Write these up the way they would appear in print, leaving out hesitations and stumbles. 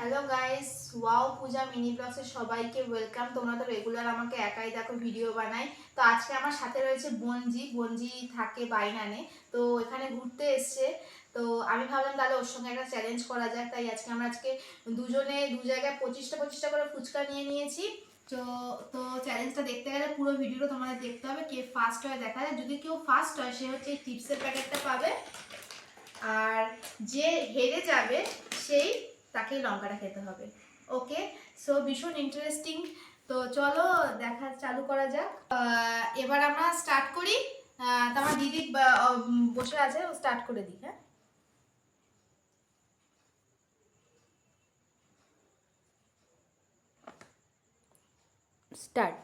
Hello guys, wow পূজা mini ব্লগসে সবাইকে welcome. তোমরা তো রেগুলার আমাকে একাই দেখো ভিডিও বানাই। তো আজকে আমার সাথে রয়েছে বনজি থাকে বাইনানে। তো এখানে ঘুরতে এসছে। তো আমি ভাবলাম তাহলে ওর সঙ্গে একটা চ্যালেঞ্জ করা যাক। তাই আজকে দুজনে দু জায়গায় 25টা করে ফুচকা নিয়ে নিয়েছি। তো তো চ্যালেঞ্জটা দেখতে গেলে পুরো ভিডিওটা তোমাদের দেখতে হবে। কে ফার্স্ট হয় দেখা যায়। যদি কেউ ফার্স্ট হয় সে হচ্ছে এই টিপসের প্যাকেটটা পাবে, আর যে হেরে যাবে সেই তাকেই লঙ্কাটা খেতে হবে। ওকে, সো ভীষণ ইন্টারেস্টিং। তো চলো দেখা চালু করা যাক। এবার আমরা স্টার্ট করি। তো আমার দিদি বসে আছে, ও স্টার্ট করে দিই। হ্যাঁ, স্টার্ট।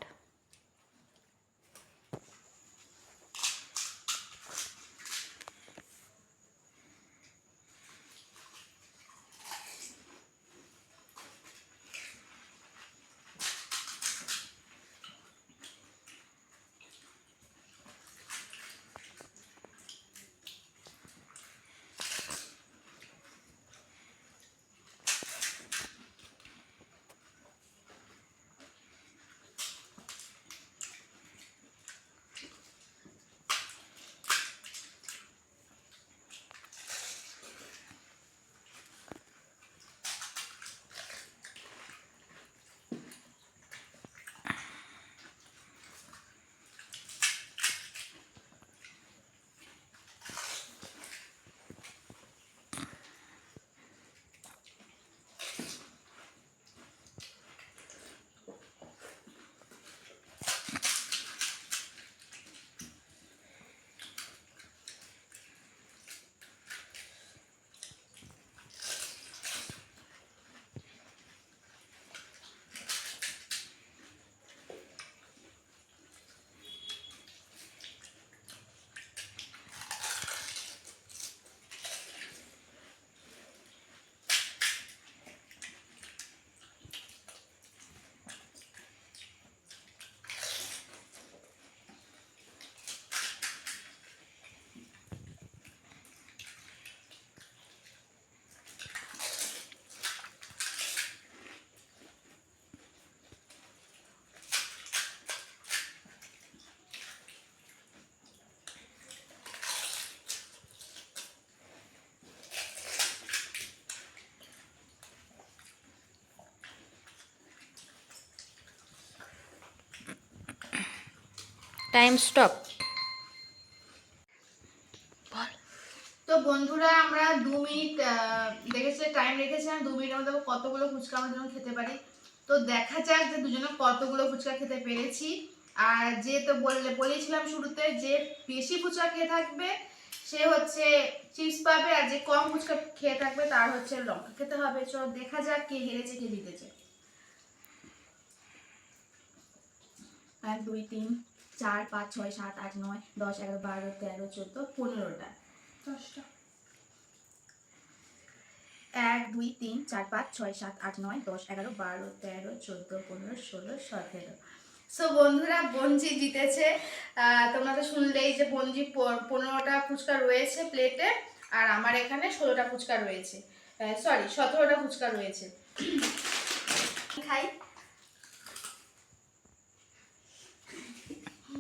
Time stop. তো বন্ধুরা, আমরা 2 মিনিট দেখেছে টাইম রেখেছিলাম। 2 মিনিটের মধ্যে কতগুলো ফুচকা আমরা দুজন খেতে পারি। তো দেখা যাক যে দুজনে কতগুলো ফুচকা খেতে পেরেছি। আর যে তো বলেছিলাম শুরুতে, যে বেশি ফুচকা খেয়ে থাকবে সে হচ্ছে চিপস পাবে, আর যে কম ফুচকা খেয়ে থাকবে তার হচ্ছে লঙ্কা খেতে হবে। চলো দেখা যাক কে হেরেছে কে জিতেছে। 1 2 3 4 5 6 7 8 9 10 11 12 13 14 15টা 10টা। 1 2 3 4 5 6 7 8 9 10 11 12 13 14 15 16 17। সো বন্ধুরা, বঞ্জি জিতেছে। তোমরা তো শুনলেই যে বঞ্জি 15টা ফুচকা রয়েছে প্লেটে, আর আমার এখানে 16টা ফুচকা রয়েছে। সরি, 17টা ফুচকা রয়েছে। খাই।